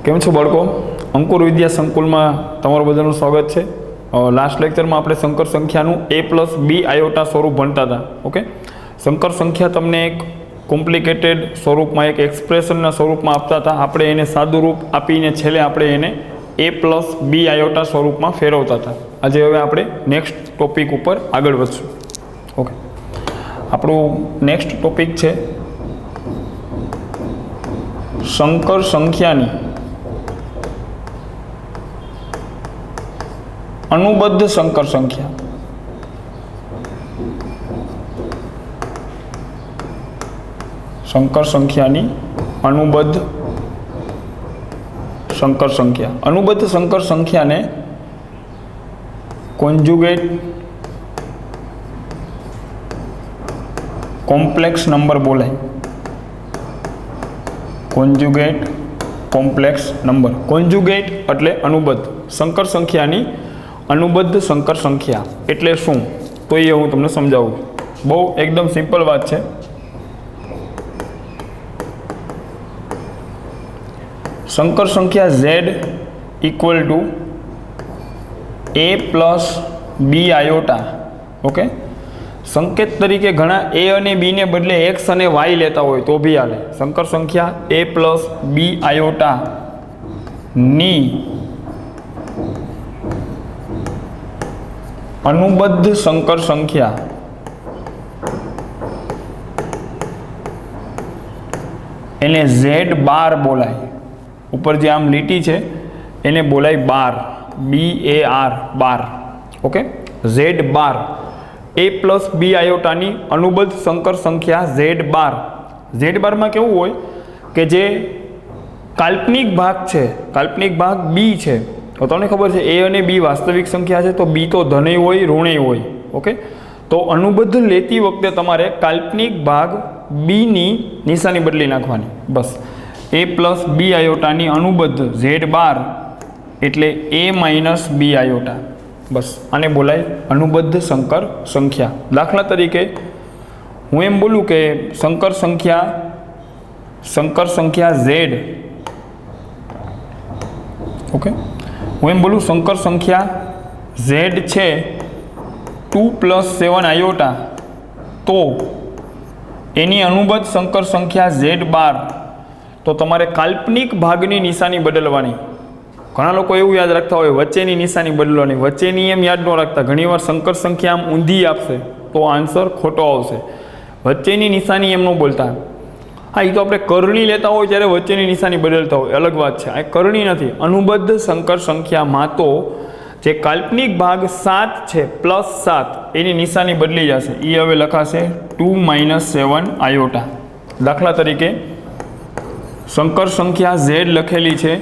કેમ છો બાળકો? અંકુર વિદ્યા સંકુલમાં તમારું બધાનું સ્વાગત છે. લાસ્ટ લેક્ચરમાં આપણે સંકર સંખ્યાનું a+b આયોટા સ્વરૂપ ભણતા હતા. ઓકે, સંકર સંખ્યા તમને એક કોમ્પ્લિકેટેડ સ્વરૂપમાં, એક એક્સપ્રેશનના સ્વરૂપમાં આપતા હતા. આપણે એને સાદું રૂપ આપીને છેલ્લે આપણે એને a+b આયોટા સ્વરૂપમાં ફેરવતા હતા. આજે હવે આપણે નેક્સ્ટ ટોપિક ઉપર આગળ વધશું. ઓકે, આપણું નેક્સ્ટ ટોપિક છે સંકર સંખ્યાની અનુબદ્ધ સંકર સંખ્યા. સંકર સંખ્યાની અનુબદ્ધ સંકર સંખ્યા. અનુબદ્ધ સંકર સંખ્યાને કોન્જુગેટ કોમ્પ્લેક્સ નંબર બોલાય. Conjugate complex number. કોન્જુગેટ એટલે અનુબદ્ધ. સંકર સંખ્યાની અનુબદ્ધ સંકર સંખ્યા એટલે શું, તો એ હું તમને સમજાવું. બહુ એકદમ સિમ્પલ વાત છે. સંકર સંખ્યા z equal to a+b iota. Okay, સંકેત તરીકે ઘણા a અને b ને બદલે x અને y લેતા હોય તો બી હાલે. સંકર સંખ્યા a+b આયોટા ની અનુબદ્ધ સંકર સંખ્યા એને z બાર બોલાય. ઉપર જે આમ લીટી છે એને બોલાય બાર, BAR બાર. ઓકે, z બાર a+b આયોટાની અનુબદ્ધ સંકર સંખ્યા z બાર. z બારમાં કેવું હોય કે જે કાલ્પનિક ભાગ છે, કાલ્પનિક ભાગ b છે, તો તમને ખબર છે a અને b વાસ્તવિક સંખ્યા છે તો b તો ધનય હોય ઋણય હોય. ઓકે, તો અનુબદ્ધ લેતી વખતે તમારે કાલ્પનિક ભાગ b ની નિશાની બદલી નાખવાની. બસ, a+b આયોટાની અનુબદ્ધ z બાર એટલે a-b આયોટા. બસ, આને બોલાય અનુબદ્ધ સંકર સંખ્યા. દાખલા તરીકે હું એમ બોલું કે સંકર સંખ્યા z. ઓકે, હું એમ બોલું સંકર સંખ્યા z છે 2 + 7 આયોટા, તો એની અનુબદ્ધ સંકર સંખ્યા z બાર. તો તમારે કાલ્પનિક ભાગની નિશાની બદલવાની. ઘણા લોકો એવું યાદ રાખતા હોય વચ્ચેની નિશાની બદલવાની. વચ્ચેની એમ યાદ ન રાખતા. ઘણીવાર સંકર સંખ્યા આમ ઊંધી આપશે તો આન્સર ખોટો આવશે. વચ્ચેની નિશાની એમ ન બોલતા. હા, એ તો આપણે કરણી લેતા હોય ત્યારે વચ્ચેની નિશાની બદલતા હોય, અલગ વાત છે. આ કરણી નથી. અનુબદ્ધ સંકર સંખ્યામાં તો જે કાલ્પનિક ભાગ 7 છે +7 એની નિશાની બદલી જશે. એ હવે લખાશે 2 - 7 આયોટા. દાખલા તરીકે સંકર સંખ્યા z લખેલી છે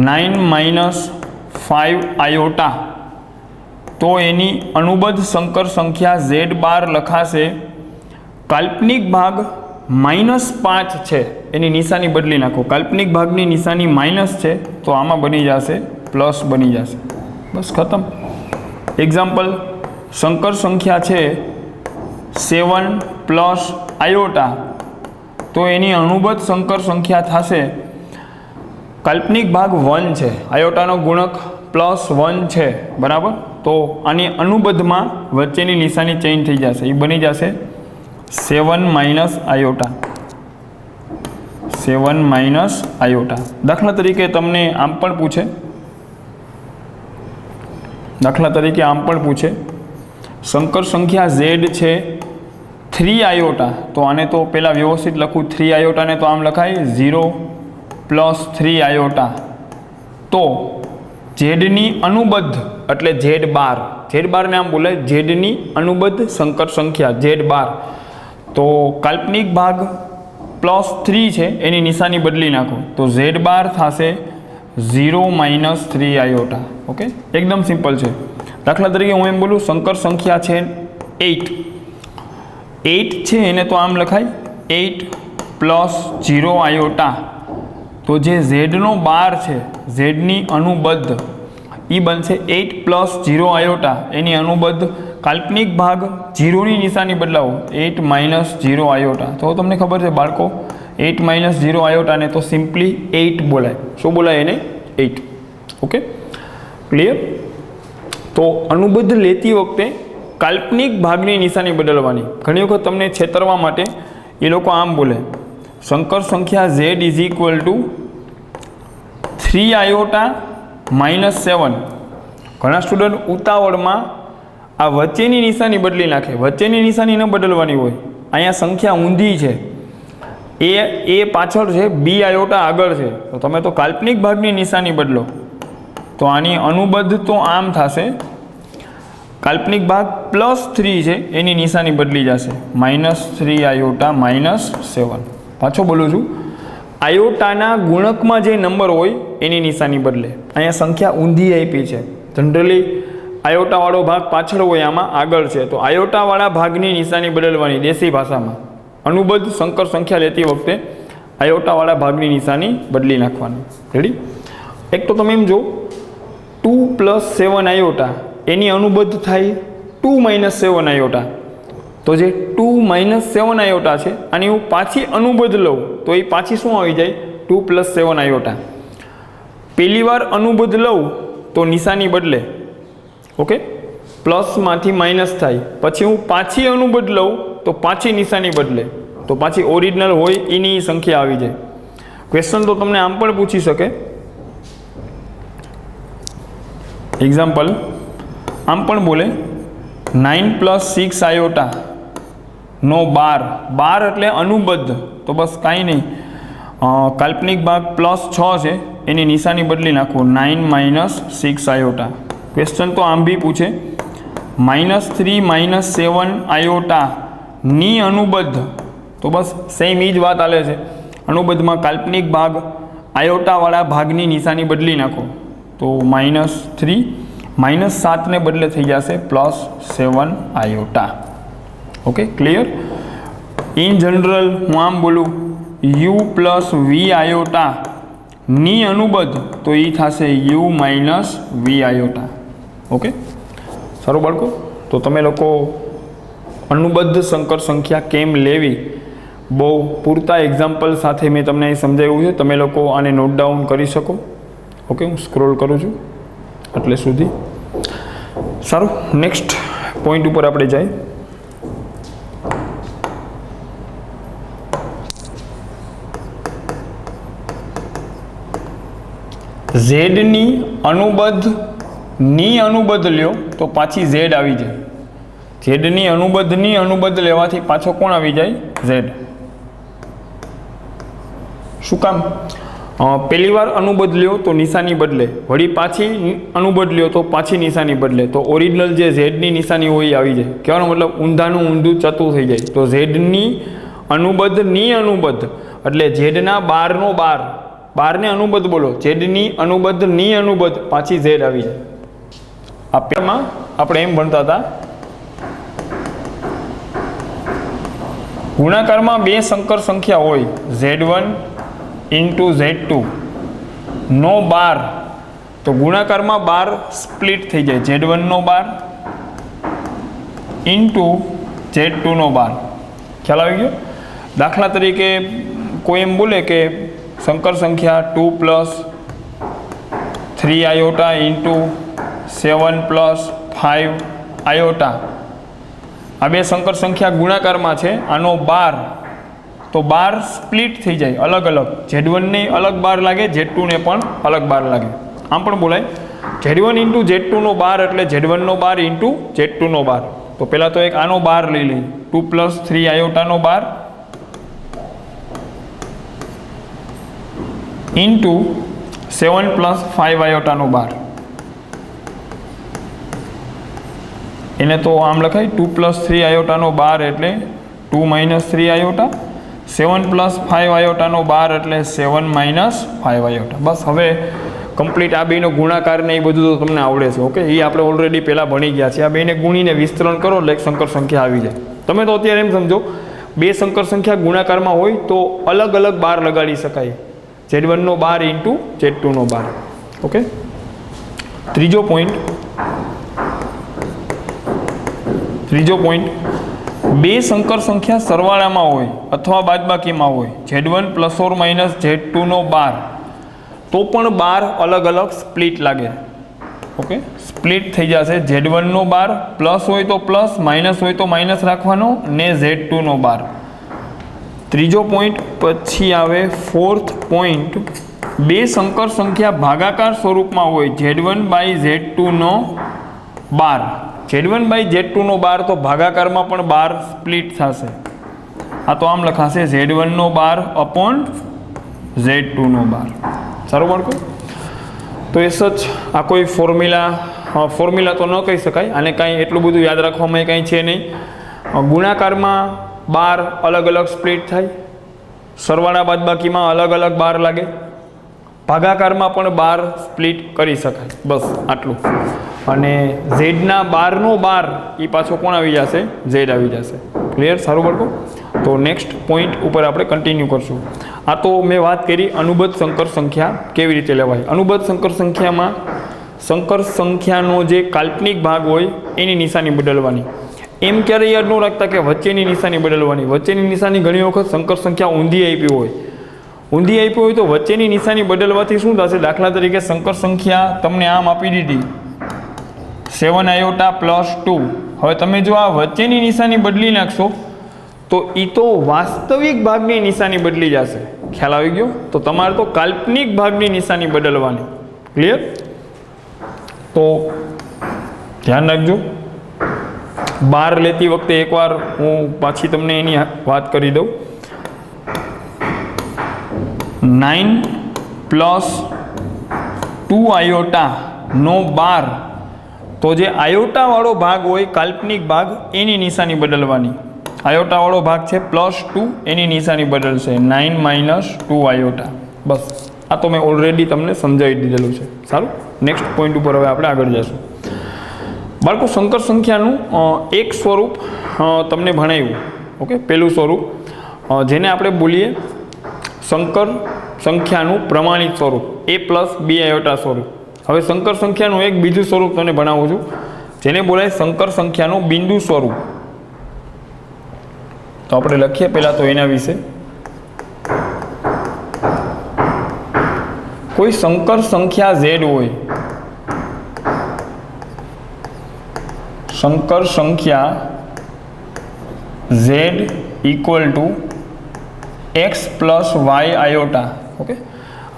9 - 5 આયોટા, તો એની અનુબદ્ધ સંકર સંખ્યા z બાર લખાશે કાલ્પનિક ભાગ -5 છે એની નિશાની બદલી નાખો. કાલ્પનિક ભાગની નિશાની માઇનસ છે તો આમાં બની જશે પ્લસ બની જશે. બસ, ખતમ. એક્ઝામ્પલ, સંકર સંખ્યા છે 7 + આયોટા, તો એની અનુબદ્ધ સંકર સંખ્યા થશે કાલ્પનિક ભાગ 1 છે, આયોટાનો ગુણક +1 છે, બરાબર. તો આની અનુબદ્ધમાં વચ્ચેની નિશાની ચેન્જ થઈ જશે. એ બની જશે 7 - આયોટા. 7 - આયોટા. દાખલા તરીકે તમને આમ પણ પૂછે, સંકર સંખ્યા z છે 3 આયોટા, તો આને તો પહેલાં વ્યવસ્થિત લખું. 3 આયોટાને તો આમ લખાય 0 + 3 આયોટા. તો ઝેડની અનુબદ્ધ એટલે z બાર. z બારને આમ બોલાય ઝેડની અનુબદ્ધ સંકર સંખ્યા z બાર. તો કાલ્પનિક ભાગ +3 છે એની નિશાની બદલી નાખો તો z બાર થશે 0 - 3 આયોટા. ઓકે, એકદમ સિમ્પલ છે. દાખલા તરીકે હું એમ બોલું સંકર સંખ્યા છે 8 છે, એને તો આમ લખાય 8 + 0 આયોટા. તો જે ઝેડનો બાર છે, ઝેડની અનુબદ્ધ, એ બનશે 8 + 0 આયોટા. એની અનુબદ્ધ કાલ્પનિક ભાગ 0ની નિશાની બદલાવો 8 - 0 આયોટા. તો તમને ખબર છે બાળકો 8 માઇનસ 0 આયોટાને તો સિમ્પલી 8 બોલાય. શું બોલાય એને? 8. Okay, clear? તો અનુબદ્ધ લેતી વખતે કાલ્પનિક ભાગની નિશાની બદલવાની. ઘણી વખત તમને છેતરવા માટે એ લોકો આમ બોલે, સંકર સંખ્યા z is equal to 3 iota minus 7. ઘણા સ્ટુડન્ટ ઉતાવળમાં આ વચ્ચેની નિશાની બદલી નાખે. વચ્ચેની નિશાની ન બદલવાની હોય. અહીંયા સંખ્યા ઊંધી છે, એ પાછળ છે, બી આયોટા આગળ છે, તો તમે તો કાલ્પનિક ભાગની નિશાની બદલો. તો આની અનુબદ્ધ તો આમ થશે, કાલ્પનિક ભાગ +3 છે એની નિશાની બદલી જશે, -3 આયોટા -7. પાછો બોલું છું, આયોટાના ગુણકમાં જે નંબર હોય એની નિશાની બદલે. અહીંયા સંખ્યા ઊંધી આપી છે. જનરલી આયોટાવાળો ભાગ પાછળ હોય, આમાં આગળ છે, તો આયોટાવાળા ભાગની નિશાની બદલવાની દેશી ભાષામાં. અનુબદ્ધ સંકર સંખ્યા લેતી વખતે આયોટાવાળા ભાગની નિશાની બદલી નાખવાની. રેડી? એક તો તમે એમ જો 2 + 7 આયોટા એની અનુબદ્ધ થાય 2 - 7 આયોટા. તો જે 2 - 7 આયોટા છે અને હું પાછી અનુબદ્ધ લઉં તો એ પાછી શું આવી જાય? 2 + 7 આયોટા. પહેલી વાર અનુબદ્ધ લઉં તો નિશાની બદલે. ઓકે, પ્લસમાંથી માઇનસ થાય, પછી હું પાછી અનુબદ્ધ લઉં તો પાછી નિશાની બદલે, તો પાછી ઓરિજિનલ હોય એની સંખ્યા આવી જાય. ક્વેશ્ચન તો તમને આમ પણ પૂછી શકે. એક્ઝામ્પલ આમ પણ બોલે, 9 + 6 આયોટા નો 12 એટલે અનુબદ્ધ. તો બસ કાંઈ નહીં, કાલ્પનિક ભાગ +6 છે એની નિશાની બદલી નાખો, 9 - 6 આયોટા. ક્વેશ્ચન તો આમ બી પૂછે, -3 - 7 આયોટા ની અનુબદ્ધ. તો બસ સેમ એ જ વાત આલે છે. અનુબદ્ધમાં કાલ્પનિક ભાગ આયોટાવાળા ભાગની નિશાની બદલી નાખો, તો -3 -7 ને બદલે થઈ જશે +7 iota. Okay, clear? In general હું આમ બોલું, u + v આયોટા ની અનુબદ્ધ, તો એ થશે u - v આયોટા. ઓકે, સારું બાળકો? તો તમે લોકો અનુબદ્ધ સંકર સંખ્યા કેમ લેવી બહુ પૂરતા એક્ઝામ્પલ સાથે મેં તમને અહીં સમજાવ્યું છે. તમે લોકો આને નોટ ડાઉન કરી શકો. ઓકે, હું સ્ક્રોલ કરું છું એટલે સુધી. સારું, નેક્સ્ટ પોઈન્ટ ઉપર આપણે જાય. ઝેડની અનુબદ્ધ લ્યો તો પાછી ઝેડ આવી જાય. ઝેડની અનુબદ્ધ લેવાથી પાછો કોણ આવી જાય? ઝેડ. શું કામ? પહેલી વાર અનુબદ્ધ લ્યો તો નિશાની બદલે, વળી પાછી અનુબદ્ધ લ્યો તો પાછી નિશાની બદલે, તો ઓરિજિનલ જે ઝેડની નિશાની હોય એ આવી જાય. કહેવાનો મતલબ ઊંધાનું ઊંધું ચતું થઈ જાય. તો ઝેડની અનુબદ્ધ એટલે ઝેડના 12 નો 12 ને અનુબદ્ધ બોલો, ઝેડની અનુબદ્ધ પાછી ઝેડ આવી જાય. આ પેરમાં આપણે એમ ભણતા હતા, ગુણાકારમાં બે સંકર સંખ્યા હોય, Z1 × Z2 નો 12, તો ગુણાકારમાં 12 સ્પ્લિટ થઈ જાય, Z1 નો 12 × Z2 નો 12. ખ્યાલ આવી ગયો? દાખલા તરીકે કોઈ એમ બોલે કે સંકર સંખ્યા 2 + 3 આયોટા × 7 + 5 આયોટા, આ બે સંકર સંખ્યા ગુણાકારમાં છે, આનો 12, તો 12 સ્પ્લિટ થઈ જાય, અલગ અલગ. Z1 ને અલગ 12 લાગે, Z2 ને પણ અલગ 12 લાગે. આમ પણ બોલાય Z1 × Z2 નો 12 એટલે Z1 નો 12 × Z2 નો 12. તો પહેલાં તો એક આનો 12 લઈ લઈએ, 2 + 3 આયોટાનો 12 × 7 + 5 આયોટાનો 12. એને તો આમ લખાય 2 + 3 આયોટાનો 12 એટલે 2 - 3 આયોટા, 7 + 5 આયોટાનો 12 એટલે 7 - 5 આયોટા. બસ હવે કમ્પ્લીટ આ બેનો ગુણાકાર ને એ બધું તો તમને આવડે છે. ઓકે, એ આપણે ઓલરેડી પહેલાં ભણી ગયા છે. આ બેને ગુણીને વિસ્તરણ કરો એટલે એક સંકર સંખ્યા આવી જાય. તમે તો અત્યારે એમ સમજો, બે સંકર સંખ્યા ગુણાકારમાં હોય તો અલગ અલગ 12 લગાડી શકાય, Z1 નો 12 × Z2 નો 12. ઓકે, ત્રીજો પોઈન્ટ, બે સંકર સંખ્યા સરવાળામાં હોય અથવા બાદબાકીમાં હોય Z1 plus or minus Z2 નો બાર, તો પણ બાર અલગ અલગ સ્પ્લિટ લાગે. ઓકે, સ્પ્લિટ થઈ જશે. Z1 નો બાર પ્લસ હોય તો પ્લસ, માઇનસ હોય તો માઇનસ રાખવાનો, ને Z2 નો બાર. ત્રીજો પોઈન્ટ પછી આવે ફોર્થ પોઈન્ટ, બે સંકર સંખ્યા ભાગાકાર સ્વરૂપમાં હોય Z1 by Z2 no bar. Z1 by Z2 નો બાર તો ભાગાકારમાં પણ બાર સ્પ્લિટ થશે. આ તો આમ લખાશે Z1 નો બાર અપોન Z2 નો બાર. સારું બાળકો? તો એ સચ આ કોઈ ફોર્મ્યુલા તો ન કહી શકાય, આને કાંઈ એટલું બધું યાદ રાખવામાં કાંઈ છે નહીં. ગુણાકારમાં બાર અલગ અલગ સ્પ્લિટ થાય, સરવાળા બાદબાકીમાં અલગ અલગ બાર લાગે, ભાગાકારમાં પણ બાર સ્પ્લિટ કરી શકાય. બસ આટલું. અને ઝેડના બારનો બાર એ પાછો કોણ આવી જશે? ઝેડ આવી જશે. ક્લિયર? સારું બાળકો? તો નેક્સ્ટ પોઈન્ટ ઉપર આપણે કન્ટિન્યુ કરશું. આ તો મેં વાત કરી અનુબદ્ધ સંકર સંખ્યા કેવી રીતે લેવાય. અનુબદ્ધ સંકર સંખ્યામાં સંકર સંખ્યાનો જે કાલ્પનિક ભાગ હોય એની નિશાની બદલવાની. એમ ક્યારે યાદ ન રાખતા કે વચ્ચેની નિશાની બદલવાની. વચ્ચેની નિશાની ઘણી વખત સંકર સંખ્યા ઊંધી આપી હોય. ઊંધી આપી હોય તો વચ્ચેની નિશાની બદલવાથી શું થશે? દાખલા તરીકે સંકર સંખ્યા તમને આમ આપી દીધી 7 આયોટા પ્લસ 2. હવે તમે જો આ વચ્ચેની નિશાની બદલી નાખશો તો એ તો વાસ્તવિક ભાગની નિશાની બદલી જશે. ખ્યાલ આવી ગયો? તો તમારે તો કાલ્પનિક ભાગની નિશાની બદલવાની. ક્લિયર? તો ધ્યાન રાખજો. બાર લેતી વખતે એકવાર હું પાછી તમને એની વાત કરી દઉં. 9 પ્લસ 2 આયોટા નો બાર, તો જે આયોટાવાળો ભાગ હોય કાલ્પનિક ભાગ એની નિશાની બદલવાની. આયોટાવાળો ભાગ છે +2, એની નિશાની બદલશે 9 માઇનસ 2 આયોટા. બસ આ તો મેં ઓલરેડી તમને સમજાવી દીધેલું છે. સારું? નેક્સ્ટ પોઈન્ટ ઉપર હવે આપણે આગળ જઈશું. બાળકો, સંકર સંખ્યાનું એક સ્વરૂપ તમને ભણાવ્યું. ઓકે, પહેલું સ્વરૂપ જેને આપણે બોલીએ સંકર સંખ્યાનું પ્રમાણિત સ્વરૂપ, A પ્લસ B આયોટા સ્વરૂપ. હવે સંકર સંખ્યાનું એક બીજું સ્વરૂપ તમને ભણાવું છું જેને બોલાય સંકર સંખ્યાનું બિંદુ સ્વરૂપ. તો આપણે લખીએ પહેલાં તો એના વિશે. કોઈ સંકર સંખ્યા Z હોય, સંકર સંખ્યા Z equal to X plus y iota. Okay,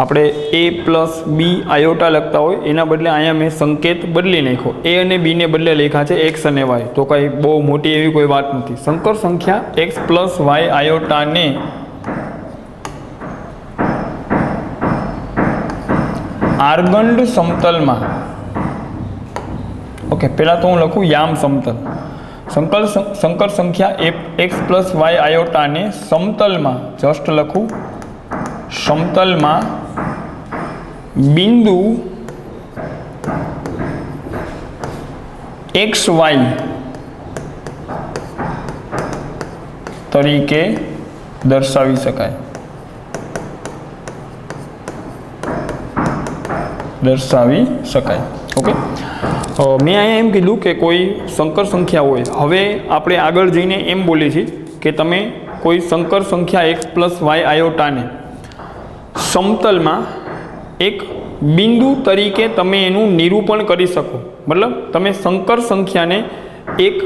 આપણે A પ્લસ B આયોટા લખતા હોય એના બદલે અહીંયા મેં સંકેત બદલી નાખ્યો. A અને B ને બદલે લખ્યા છે X અને Y. તો કંઈ બહુ મોટી એવી કોઈ વાત નથી. સંકર સંખ્યા X પ્લસ વાય આયોટાને આર્ગંડ સમતલમાં, ઓકે, પહેલાં તો હું લખું યામ સમતલ. સંકર સંખ્યા X પ્લસ વાય આયોટાને સમતલમાં, જસ્ટ લખું સમતલમાં બિંદુ XY તરીકે દર્શાવી શકાય. ઓકે, મેં અહીંયા એમ કીધું કે કોઈ સંકર સંખ્યા હોય. હવે આપણે આગળ જઈને એમ બોલીએ છીએ કે તમે કોઈ સંકર સંખ્યા X પ્લસ વાય આયોટાને સમતલમાં એક બિંદુ તરીકે તમે એનું નિરૂપણ કરી શકો. મતલબ તમે સંકર સંખ્યાને એક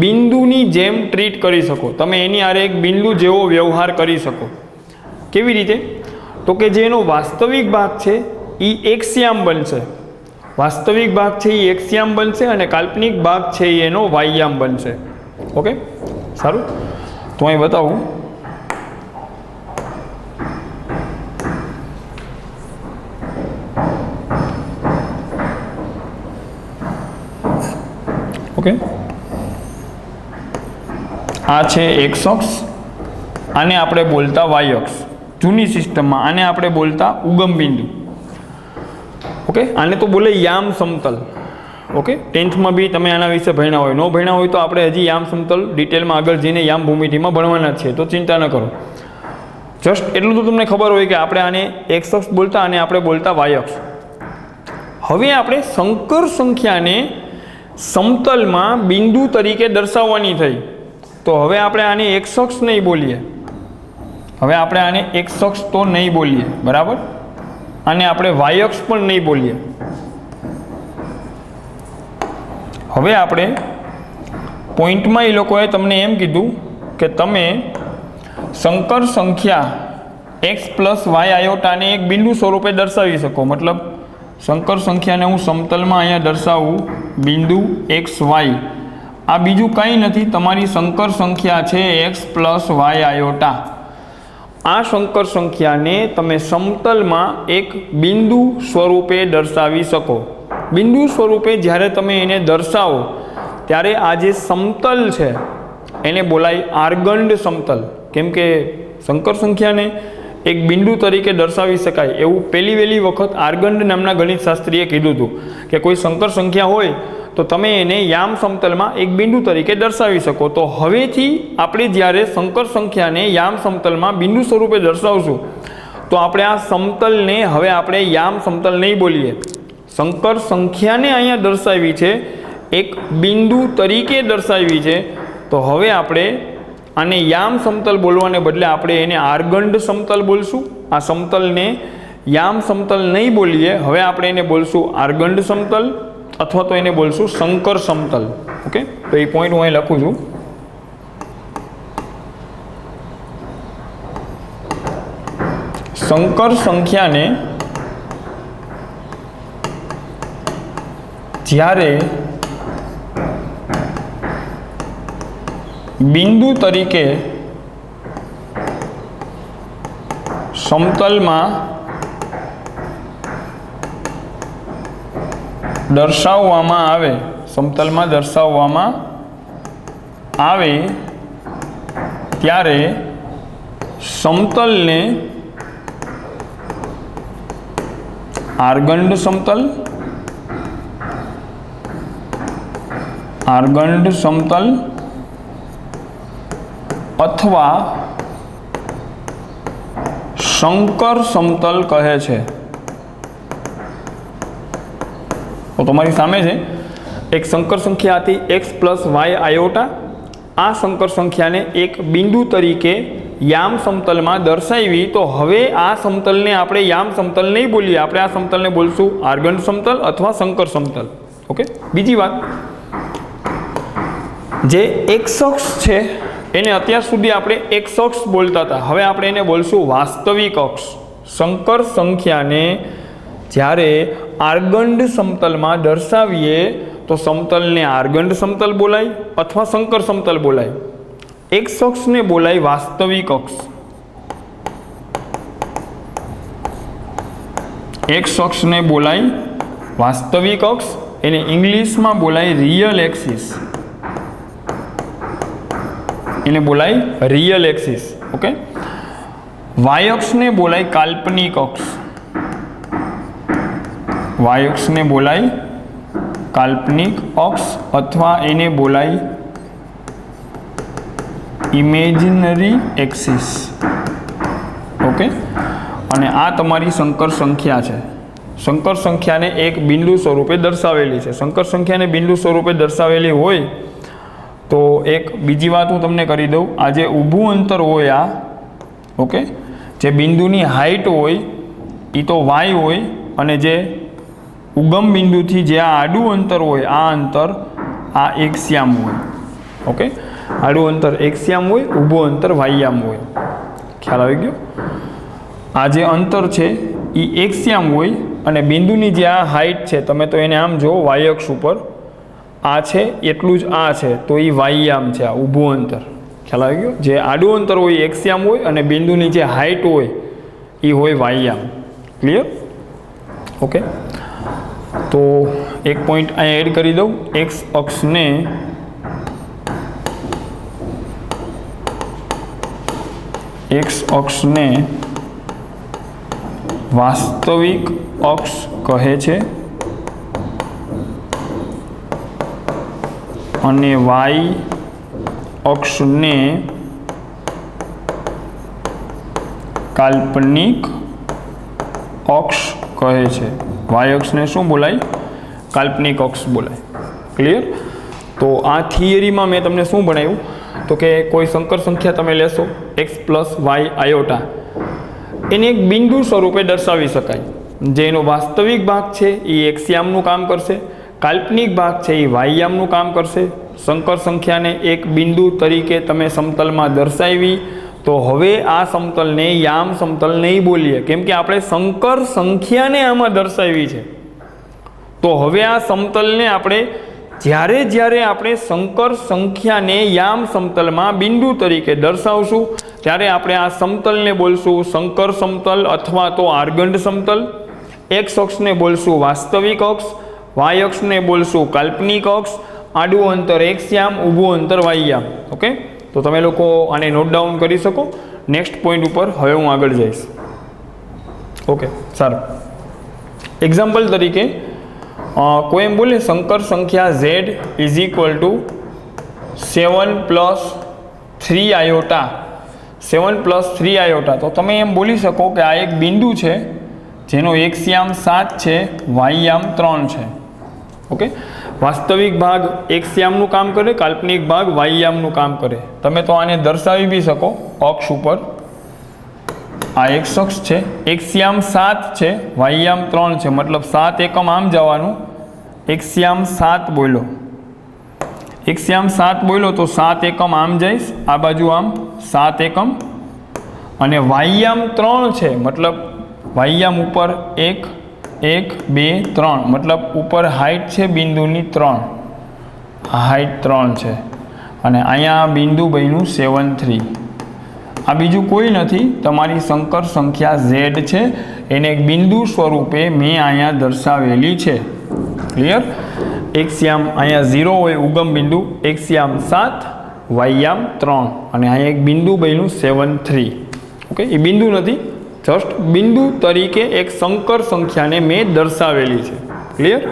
બિંદુની જેમ ટ્રીટ કરી શકો. તમે એની આરે એક બિંદુ જેવો વ્યવહાર કરી શકો. કેવી રીતે? તો કે જે એનો વાસ્તવિક ભાગ છે એ એક્સયામ બનશે. વાસ્તવિક ભાગ છે એ એક્સયામ બનશે અને કાલ્પનિક ભાગ છે એ એનો વાયયામ બનશે. ઓકે, સારું? તો અહીં બતાવું. ઓકે, આ છે એક્સ અક્ષ, આને આપણે બોલતા વાય અક્ષ. જૂની સિસ્ટમમાં આને આપણે બોલતા ઉગમ બિંદુ. ઓકે, આને તો બોલે યામ સમતલ. ઓકે, 10th બી તમે આના વિશે ભણ્યા હોય. ન ભણ્યા હોય તો આપણે હજી યામ સમતલ ડિટેલમાં આગળ જઈને યામ ભૂમિતિમાં ભણવાના જ છે, તો ચિંતા ન કરો. જસ્ટ એટલું તો તમને ખબર હોય કે આપણે આને એક્સ અક્ષ બોલતા અને આપણે બોલતા વાય અક્ષ. હવે આપણે સંકર સંખ્યાને સમતલમાં બિંદુ તરીકે દર્શાવવાની થઈ. તો હવે આપણે આને એક્સ અક્ષ નહીં બોલીએ, હવે આપણે આને એક્સ અક્ષ તો નહીં બોલીએ, બરાબર. આને આપણે વાય અક્ષ પણ નહીં બોલીએ. હવે આપણે પોઈન્ટમાં એ લોકોએ તમને એમ કીધું કે તમે સંકર સંખ્યા એક્સ પ્લસ વાય આયોટાને એક બિંદુ સ્વરૂપે દર્શાવી શકો. મતલબ સંકર સંખ્યાને હું સમતલમાં અહીંયા દર્શાવું બિંદુ એક્સ વાય. આ બીજું કંઈ નથી, તમારી સંકર સંખ્યા છે એક્સ પ્લસ વાય આયોટા. આ સંકર સંખ્યાને તમે સમતલમાં એક બિંદુ સ્વરૂપે દર્શાવી શકો. બિંદુ સ્વરૂપે જ્યારે તમે એને દર્શાવો ત્યારે આ જે સમતલ છે એને બોલાય આર્ગંડ સમતલ. કેમ કે સંકર સંખ્યાને એક બિંદુ તરીકે દર્શાવી શકાય એવું પહેલી વહેલી વખત આર્ગંડ નામના ગણિતશાસ્ત્રીએ કીધું હતું કે કોઈ સંકર સંખ્યા હોય તો તમે એને યામ સમતલમાં એક બિંદુ તરીકે દર્શાવી શકો. તો હવેથી આપણે જ્યારે સંકર સંખ્યાને યામ સમતલમાં બિંદુ સ્વરૂપે દર્શાવશું તો આપણે આ સમતલને હવે આપણે યામ સમતલ નહીં બોલીએ. સંકર સંખ્યાને અહીંયા દર્શાવી છે, એક બિંદુ તરીકે દર્શાવી છે, તો હવે આપણે આને યામ સમતલ બોલવાને બદલે આપણે એને આર્ગંડ સમતલ બોલશું. આ સમતલને યામ સમતલ નહીં બોલીએ, હવે આપણે એને બોલશું આર્ગંડ સમતલ અથવા તો એને બોલશું સંકર સમતલ. ઓકે, તો એ પોઈન્ટ હું અહીં લખું છું. સંકર સંખ્યાને જ્યારે બિંદુ તરીકે સમતલમાં દર્શાવવામાં આવે, સમતલમાં દર્શાવવામાં આવે ત્યારે સમતલને આર્ગંડ સમતલ, આર્ગંડ સમતલ અથવા સંકર સમતલ કહે છે. તો તમારી સામે છે એક સંકર સંખ્યા હતી એક્સ પ્લસ વાય આયોટા. આ સંકર સંખ્યાને એક બિંદુ તરીકે યામ સમતલમાં દર્શાવી, તો હવે આ સમતલને આપણે યામ સમતલ નહીં બોલીએ, આપણે આ સમતલને બોલશું આર્ગંડ સમતલ અથવા સંકર સમતલ. ઓકે, બીજી વાત, જે એક્સ અક્ષ છે એને અત્યાર સુધી આપણે એક્સ અક્ષ બોલતા હતા, હવે આપણે એને બોલશું વાસ્તવિક અક્ષ. સંકર સંખ્યાને જ્યારે આર્ગંડ સમતલમાં દર્શાવીએ તો સમતલને આર્ગંડ સમતલ બોલાય અથવા સંકર સમતલ બોલાય. એક્સ અક્ષને બોલાય વાસ્તવિક અક્ષ. એક્સ અક્ષને બોલાય વાસ્તવિક અક્ષ, એને ઇંગ્લિશમાં બોલાય રિયલ એક્સિસ. એને બોલાય રિયલ એક્સિસ. ઓકે, વાય અક્ષને બોલાય કાલ્પનિક અક્ષ. વાય અક્ષને બોલાય કાલ્પનિક અક્ષ અથવા એને બોલાય ઇમેજનરી એક્સિસ. ઓકે, અને આ તમારી સંકર સંખ્યા છે. સંકર સંખ્યાને એક બિંદુ સ્વરૂપે દર્શાવેલી છે. સંકર સંખ્યાને બિંદુ સ્વરૂપે દર્શાવેલી હોય તો એક બીજી વાત હું તમને કરી દઉં. આ જે ઊભું અંતર હોય, આ ઓકે, જે બિંદુની હાઇટ હોય એ તો વાય હોય, અને જે ઉગમ બિંદુથી જે આ આડું અંતર હોય આ અંતર આ એક્સ્યામ હોય. ઓકે, આડું અંતર એક્સ્યામ હોય, ઊભું અંતર વાયયામ હોય. ખ્યાલ આવી ગયો? આ જે અંતર છે એ એક્સ્યામ હોય અને બિંદુની જે આ હાઇટ છે, તમે તો એને આમ જો વાય અક્ષ ઉપર આ છે એટલું જ આ છે, તો એ વાયયામ છે, આ ઊભું અંતર. ખ્યાલ આવી ગયો? જે આડું અંતર હોય એક્સ્યામ હોય અને બિંદુની જે હાઇટ હોય એ હોય વાયયામ. ક્લિયર? ઓકે, તો એક પોઈન્ટ અહીંયા એડ કરી દઉં. એક્સ અક્ષને વાસ્તવિક અક્ષ કહે છે અને વાય અક્ષને કાલ્પનિક અક્ષ કહે છે. વાય અક્ષને શું બોલાય? કાલ્પનિક અક્ષ બોલાય. ક્લિયર? તો આ થિયરીમાં મેં તમને શું ભણાવ્યું? તો કે કોઈ સંકર સંખ્યા તમે લેશો x પ્લસ વાય આયોટા, એને એક બિંદુ સ્વરૂપે દર્શાવી શકાય. જે એનો વાસ્તવિક ભાગ છે એ એક્સયામનું કામ કરશે, કાલ્પનિક ભાગ છે એ વાયયામનું કામ કરશે. સંકર સંખ્યાને એક બિંદુ તરીકે તમે સમતલમાં દર્શાવી તો હવે આ સમતલને યામ સમતલ નહીં બોલીએ, કેમ કે આપણે સંકર સંખ્યાને આમાં દર્શાવી છે. તો હવે આ સમતલને આપણે જ્યારે આપણે સંકર સંખ્યાને યામ સમતલમાં બિંદુ તરીકે દર્શાવશું ત્યારે આપણે આ સમતલને બોલશું સંકર સમતલ અથવા તો આર્ગંડ સમતલ. એક્સ અક્ષને બોલશું વાસ્તવિક અક્ષ, વાય અક્ષને બોલશું કાલ્પનિક અક્ષ, આડું અંતર એક્સયામ, ઊભું અંતર વાયયામ. ઓકે, તો તમે લોકો આને નોટ ડાઉન કરી શકો. નેક્સ્ટ પોઈન્ટ ઉપર હવે હું આગળ જઈશ. ઓકે, સારું. એક્ઝામ્પલ તરીકે કોઈ એમ બોલે સંકર સંખ્યા z is equal two 7 plus 3 આયોટા, 7 plus 3 આયોટા. તો તમે એમ બોલી શકો કે આ એક બિંદુ છે જેનો એક્સયામ 7 છે, વાયયામ 3 છે. ઓકે, વાસ્તવિક ભાગ એક્સયામનું કામ કરે, કાલ્પનિક ભાગ વાયયામનું કામ કરે. તમે તો આને દર્શાવી બી શકો અક્ષ ઉપર. આ એક્સ અક્ષ છે, એક્સયામ 7 છે, વાયયામ 3 છે, મતલબ 7 એકમ આમ જવાનું, એક્સયામ 7 બોલો, એક્સયામ 7 બોલો તો 7 એકમ આમ જઈશ, આ બાજુ આમ 7 એકમ, અને વાયયામ 3 છે મતલબ વાયયામ ઉપર 1 1 2 3, મતલબ ઉપર હાઈટ છે બિંદુની 3, હાઈટ 3 છે, અને અહીંયા બિંદુ બન્યું 7 3. આ બીજું કોઈ નથી, તમારી સંકર સંખ્યા z છે, એને એક બિંદુ સ્વરૂપે મેં અહીંયા દર્શાવેલી છે. ક્લિયર? એક્સયામ અહીંયા 0 હોય ઉગમ બિંદુ, એક્સયામ 7, વાયયામ 3, અને અહીંયા એક બિંદુ બન્યું 7 3. ઓકે, એ બિંદુ નથી, જસ્ટ બિંદુ તરીકે એક સંકર સંખ્યાને મેં દર્શાવેલી છે. ક્લિયર?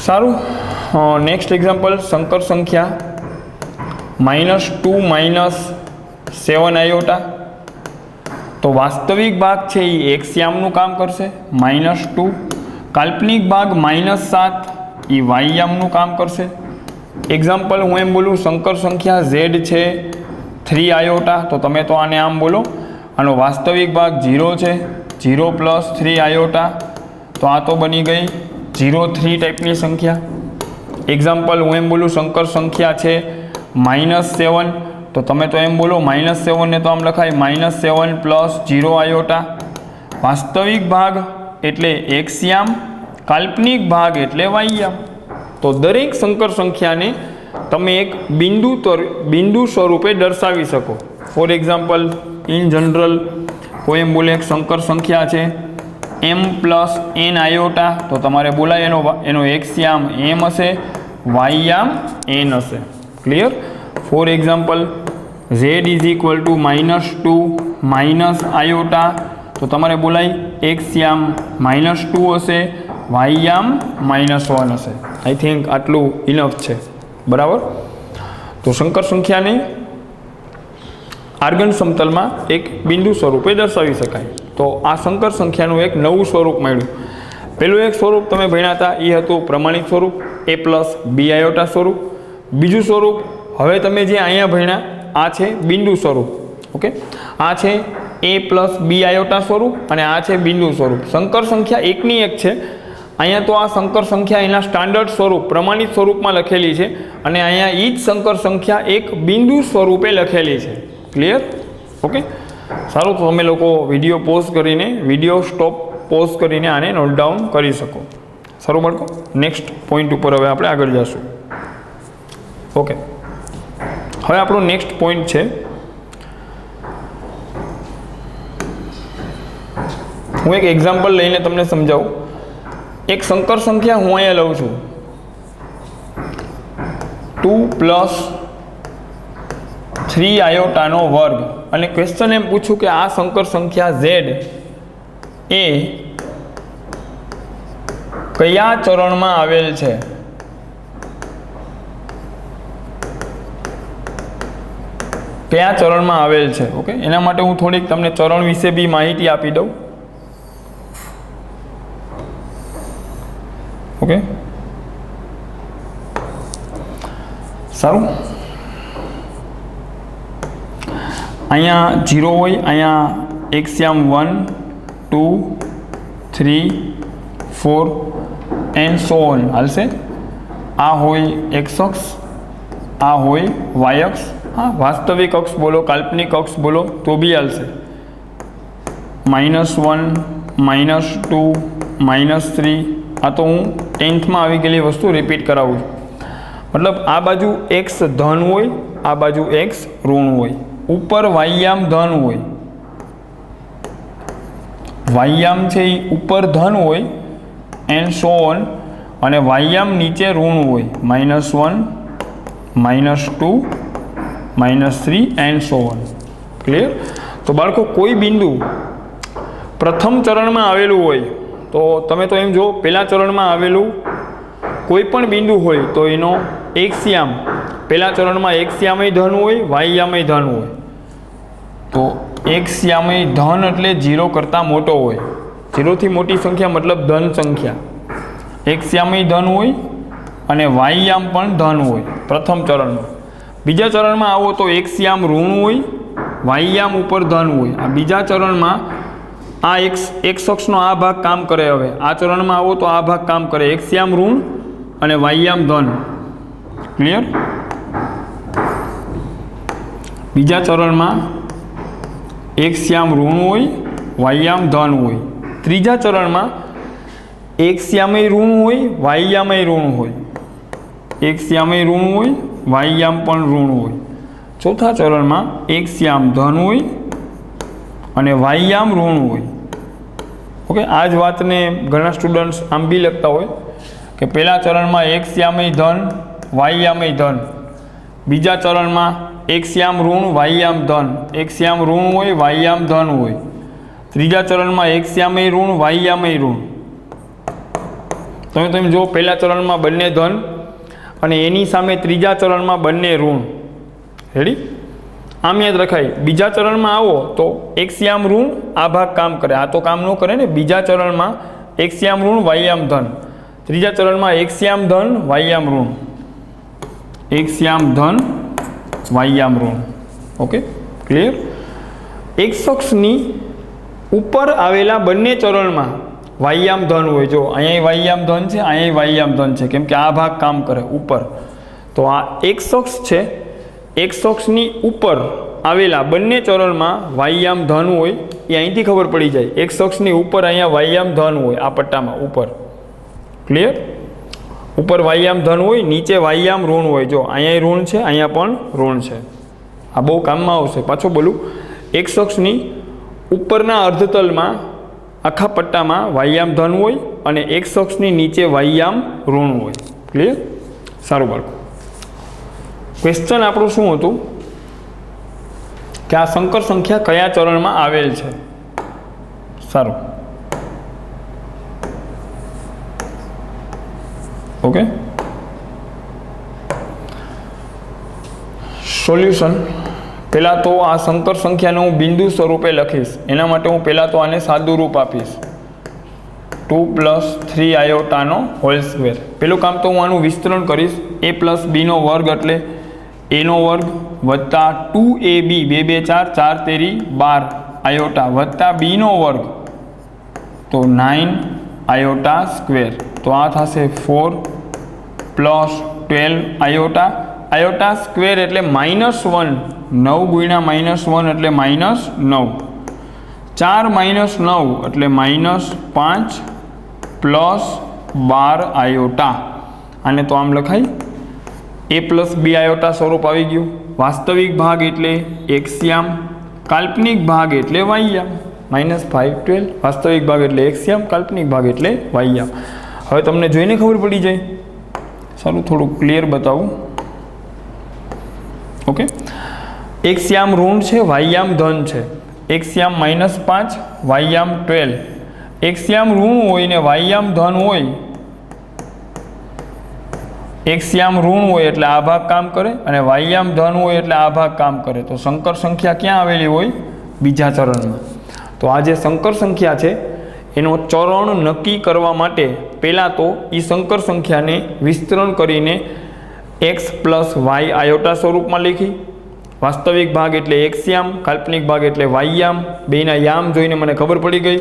સારું. નેક્સ્ટ એક્ઝામ્પલ, સંકર સંખ્યા -2 -7 આયોટા. તો વાસ્તવિક ભાગ છે એ એક્સયામનું કામ કરશે, -2. કાલ્પનિક ભાગ -7 એ વાયયામનું કામ કરશે. એક્ઝામ્પલ હું એમ બોલું સંકર સંખ્યા z છે 3 આયોટા, તો તમે તો આને આમ બોલો. આનો વાસ્તવિક ભાગ 0 છે, 0 પ્લસ 3 આયોટા, તો આ તો બની ગઈ 0 3 ટાઈપની સંખ્યા. એક્ઝામ્પલ હું એમ બોલું સંકર સંખ્યા છે -7, તો તમે તો એમ બોલો -7 ને તો આમ લખાય -7 પ્લસ 0 આયોટા. વાસ્તવિક ભાગ એટલે એક્સયામ, કાલ્પનિક ભાગ એટલે વાયયામ. તો દરેક સંકર સંખ્યાને તમે એક બિંદુ સ્વરૂપે દર્શાવી શકો. ફોર એક્ઝામ્પલ, ઇન જનરલ કોઈ એમ બોલે એક સંકર સંખ્યા છે m પ્લસ n આયોટા, તો તમારે બોલાય એનો એક્સયામ m હશે, વાયયામ n હશે. Clear? For example, z is equal to -2 minus iota, તો તમારે બોલાય એક્સયામ -2 હશે, વાયયામ -1 હશે. આઈ થિંક આટલું ઇનફ છે. બરાબર? તો સંકર સંખ્યાને આર્ગન સમતલમાં એક બિંદુ સ્વરૂપે દર્શાવી શકાય. તો આ સંકર સંખ્યાનું એક નવું સ્વરૂપ મળ્યું. પહેલું એક સ્વરૂપ તમે ભણ્યા હતા એ હતું પ્રમાણિક સ્વરૂપ, a પ્લસ b આયોટા સ્વરૂપ. બીજું સ્વરૂપ હવે તમે જે અહીંયા ભણ્યા આ છે બિંદુ સ્વરૂપ. ઓકે, આ છે a પ્લસ b આયોટા સ્વરૂપ અને આ છે બિંદુ સ્વરૂપ. સંકર સંખ્યા એકની એક છે. અહીંયા તો આ સંકર સંખ્યા એના સ્ટાન્ડર્ડ સ્વરૂપ પ્રમાણિત સ્વરૂપમાં લખેલી છે, અને અહીંયા એ જ સંકર સંખ્યા એક બિંદુ સ્વરૂપે લખેલી છે. ક્લિયર? ઓકે, સારું. તો તમે લોકો વિડીયો પોઝ કરીને પોઝ કરીને આને નોટ ડાઉન કરી શકો. સારું બાળકો, નેક્સ્ટ પોઈન્ટ ઉપર હવે આપણે આગળ જઈશું. ઓકે, હવે આપણો નેક્સ્ટ પોઈન્ટ છે હું એક એક્ઝામ્પલ લઈને તમને સમજાવું. એક સંકર સંખ્યા હું અહીંયા લઉં છું 2 પ્લસ 3 આયોટાનો વર્ગ, અને ક્વેશ્ચન એમ પૂછું કે આ સંકર સંખ્યા z એ કયા ચરણમાં આવેલ છે? કયા ચરણમાં આવેલ છે? ઓકે, એના માટે હું થોડીક તમને ચરણ વિશે બી માહિતી આપી દઉં. ઓકે, સારું. અહીંયા 0 હોય, અહીંયા એક્સિયામ 1 2 3 4 એન્ડ સો ઓન હાલશે. આ હોય એક્સ અક્ષ, આ હોય વાય અક્ષ. હા, વાસ્તવિક અક્ષ બોલો, કાલ્પનિક અક્ષ બોલો તો બી હાલશે. -1 -2 -3. આ તો હું 10thમાં આવી ગયેલી વસ્તુ રિપીટ કરાવું છું. મતલબ આ બાજુ એક્સ ધન હોય, આ બાજુ એક્સ ઋણ હોય. ઉપર વાયયામ ધન હોય, વાયયામ છે એ ઉપર ધન હોય એન્ડ સો ઓન, અને વાયયામ નીચે ઋણ હોય. -1 -2 -3 એન્ડ સો ઓન. ક્લિયર? તો બાળકો કોઈ બિંદુ પ્રથમ ચરણમાં આવેલું હોય તો તમે તો એમ જો પહેલા ચરણમાં આવેલું કોઈ પણ બિંદુ હોય તો એનો એક્સિયામ પહેલા ચરણમાં એક્સિયામય ધન હોય, વાયયામય ધન હોય. તો એક્સિયામય ધન એટલે 0 કરતાં મોટો હોય. 0 થી મોટી સંખ્યા મતલબ ધન સંખ્યા. એક્સિયામય ધન હોય અને વાયયામ પણ ધન હોય પ્રથમ ચરણમાં. બીજા ચરણમાં આવો તો એક્સિયામ ઋણ હોય, વાયયામ ઉપર ધન હોય. આ બીજા ચરણમાં આ એક્સ અક્ષનો આ ભાગ કામ કરે. હવે આ ચરણમાં આવો તો આ ભાગ કામ કરે. એક્સિયામ ઋણ અને વાયયામ ધન. ક્લિયર? બીજા ચરણમાં એક્સિયામ ઋણ હોય, વાયયામ ધન હોય. ત્રીજા ચરણમાં એક્સિયામય ઋણ હોય, વાયયામય ઋણ હોય. એક્સિયામય ઋણ હોય, વાયયામ પણ ઋણ હોય. ચોથા ચરણમાં એક્સિયામ ધન હોય અને વાયયામ ઋણ હોય. ઓકે, આ જ વાતને ઘણા સ્ટુડન્ટ્સ આમ બી લખતા હોય કે પહેલા ચરણમાં એક્સિયામય ધન, વાયયામય ધન. બીજા ચરણમાં એક્સિયામ ઋણ, વાયયામ ધન. એક્સિયામ ઋણ હોય, વાયયામ ધન હોય. ત્રીજા ચરણમાં એક્સિયામય ઋણ, વાયયામય ઋણ. તમે જો પહેલા ચરણમાં બંને ધન અને એની સામે ત્રીજા ચરણમાં બંને ઋણ. રેડી? આમ યાદ રખાય. બીજા ચરણમાં આવો તો એક્સિયામ ઋણ આ ભાગ કામ કરે. આ તો કામ ન કરે ને. બીજા ચરણમાં એક્સિયામ ઋણ, વાયયામ ધન. ત્રીજા ચરણમાં એક્સિયામ ધન, વાયયામ ઋણ. એક્સિયામ ધન, વાયયામ ઋણ. Okay, clear? એક્સ અક્ષની ઉપર આવેલા બંને ચરણમાં વાયયામ ધન હોય. જો અહીંયા વાયયામ ધન છે, અહીંયા વાયયામ ધન છે, કેમ કે આ ભાગ કામ કરે ઉપર. તો આ એક્સ અક્ષ છે, એક્સ અક્ષની ઉપર આવેલા બંને ચરણમાં વાયયામ ધન હોય. એ અહીંથી ખબર પડી જાય. એક્સ અક્ષની ઉપર અહીંયા વાયયામ ધન હોય, આ પટ્ટામાં ઉપર. ક્લિયર? ઉપર વાયયામ ધન હોય, નીચે વાયયામ ઋણ હોય. જો અહીંયા ઋણ છે, અહીંયા પણ ઋણ છે. આ બહુ કામમાં આવશે. પાછો બોલું, એક્સ અક્ષની ઉપરના અર્ધતલમાં આખા પટ્ટામાં વાયયામ ધન હોય અને એક્સ અક્ષની નીચે વાયયામ ઋણ હોય. ક્લિયર? સારું બાળકો, ક્વેશ્ચન આપણું શું હતું કે આ સંકર સંખ્યા કયા ચરણમાં આવેલ છે? સારું, ઓકે. સોલ્યુશન. પહેલાં તો આ સંકર સંખ્યાને હું બિંદુ સ્વરૂપે લખીશ. એના માટે હું પહેલાં તો આને સાદું રૂપ આપીશ. 2 + 3 આયોટાનો હોલ સ્ક્વેર. પેલું કામ તો હું આનું વિસ્તરણ કરીશ. a + b નો વર્ગ એટલે a નો વર્ગ વત્તા 2ab 2 2 4 4 તેરી 12 આયોટા વત્તા b નો વર્ગ તો 9 આયોટા સ્ક્વેર. તો આ થશે 4 + 12 આયોટા. આયોટા સ્ક્વેર એટલે -1. 9 × -1 એટલે -9. 4 - 9 એટલે -5 + 12 આયોટા. આને તો આમ લખાય a + b આયોટા સ્વરૂપ આવી ગયું. વાસ્તવિક ભાગ એટલે એક્સિયામ, કાલ્પનિક ભાગ એટલે વાયયામ. -5 12. વાસ્તવિક ભાગ એટલે એક્સિયામ, કાલ્પનિક ભાગ એટલે વાયયામ. હવે તમને જોઈને ખબર પડી જાય. સારું, થોડું ક્લિયર બતાવું. ઓકે, એક્સિયામ ઋણ છે, વાયયામ ધન છે. એક્સિયામ -5, વાયયામ 12. એક્સિયામ ઋણ હોય ને વાયયામ ધન હોય. એક્સિયામ ઋણ હોય એટલે આ ભાગ કામ કરે અને વાયયામ ધન હોય એટલે આ ભાગ કામ કરે. તો સંકર સંખ્યા ક્યાં આવેલી હોય? બીજા ચરણમાં. તો આ જે સંકર સંખ્યા છે એનો ચરણ નક્કી કરવા માટે પહેલાં તો એ સંકર સંખ્યાને વિસ્તરણ કરીને x + y આયોટા સ્વરૂપમાં લખી વાસ્તવિક ભાગ એટલે એક્સ યામ, કાલ્પનિક ભાગ એટલે વાય યામ. બેના યામ જોઈને મને ખબર પડી ગઈ,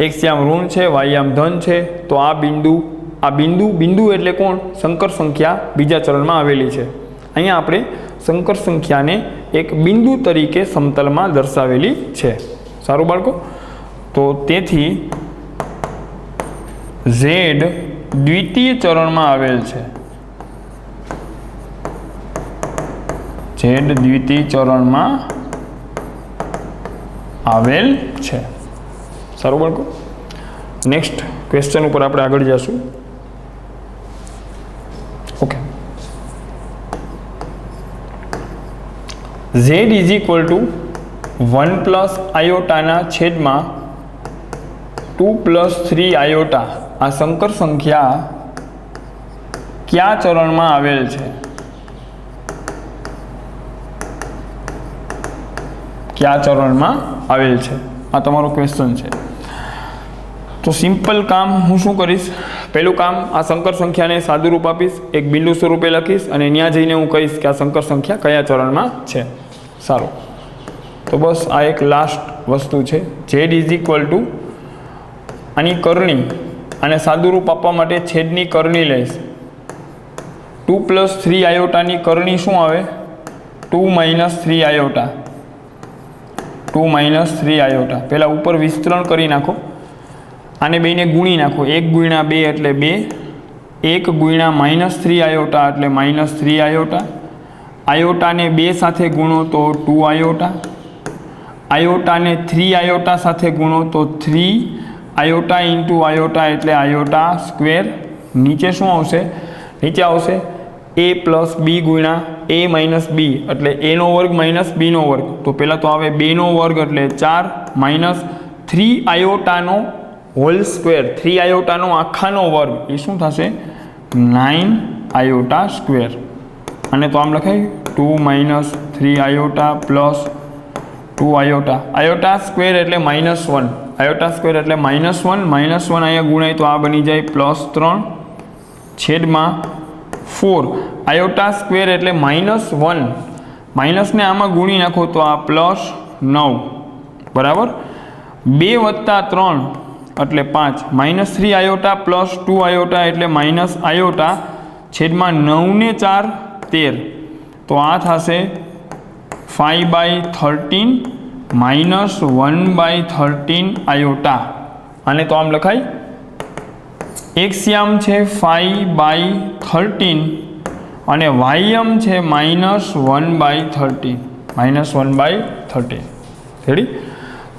એક્સ યામ ઋણ છે, વાય યામ ધન છે. તો આ બિંદુ એટલે કોણ? સંકર સંખ્યા બીજા ચરણમાં આવેલી છે. અહીંયા આપણે સંકર સંખ્યાને એક બિંદુ તરીકે સમતલમાં દર્શાવેલી છે. સારું બાળકો, તો તેથી ઝેડ દ્વિતીય ચરણમાં આવેલ છે. ઝેડ દ્વિતીય ચરણમાં આવેલ છે. સારું બાળકો, નેક્સ્ટ ક્વેશ્ચન ઉપર આપણે આગળ જઈશું. Okay, z is equal to 1 plus આયોટાના છેદમાં 2 પ્લસ 3 આયોટા આ સંકર સંખ્યા કયા ચરણમાં આવેલ છે? કયા ચરણમાં આવેલ છે? આ તમારો ક્વેશ્ચન છે. તો સિમ્પલ કામ હું શું કરીશ? પહેલું કામ, આ સંકર સંખ્યાને સાદું રૂપ આપીશ, એક બિંદુ સ્વરૂપે લખીશ અને ત્યાં જઈને હું કહીશ કે આ સંકર સંખ્યા કયા ચરણમાં છે. સારું, તો બસ આ એક લાસ્ટ વસ્તુ છે. ઝેડ ઇઝ ઇક્વલ ટુ આની કરણી, અને સાદું રૂપ આપવા માટે છેદની કરણી લઈશ. 2 પ્લસ 3 આયોટાની કરણી શું આવે? 2 માઇનસ 3 આયોટા. 2 માઇનસ 3 આયોટા. પહેલાં ઉપર વિસ્તરણ કરી નાખો, આને બેને ગુણી નાખો. 1 ગુણ્યા 2 એટલે 2, 1 ગુણ્યા માઇનસ 3 આયોટા એટલે માઇનસ 3 આયોટા. આયોટાને 2 સાથે ગુણો તો 2 આયોટા. આયોટાને 3 આયોટા સાથે ગુણો તો 3 આયોટા ઇન્ટુ આયોટા એટલે આયોટા સ્ક્વેર. નીચે શું આવશે? નીચે આવશે a પ્લસ બી ગુણ્યા a માઇનસ બી એટલે a નો વર્ગ માઇનસ b નો વર્ગ. તો પહેલાં તો આવે 2 નો વર્ગ એટલે 4 માઇનસ 3 આયોટાનો હોલ સ્ક્વેર, 3 આયોટાનો આખાનો વર્ગ એ શું થશે? 9 આયોટા સ્ક્વેર. અને તો આમ લખાય 2 માઇનસ 3 આયોટા પ્લસ 2 આયોટા. આયોટા સ્ક્વેર એટલે -1, આયોટા સ્ક્વેર એટલે -1, -1 અહીંયા ગુણાય તો આ બની જાય +3 છેદમાં 4. આયોટા સ્ક્વેર એટલે -1, માઇનસને આમાં ગુણી નાખો તો આ +9 બરાબર. 2 વત્તા 3 એટલે 5, -3 આયોટા પ્લસ 2 આયોટા એટલે માઇનસ આયોટા છેદમાં 9 ને 4 13. તો આ થશે 5/13 માઇનસ 1/13 આયોટા. અને તો આમ લખાય એક્સ યામ છે 5/13 અને વાય યામ છે -1/13. રેડી?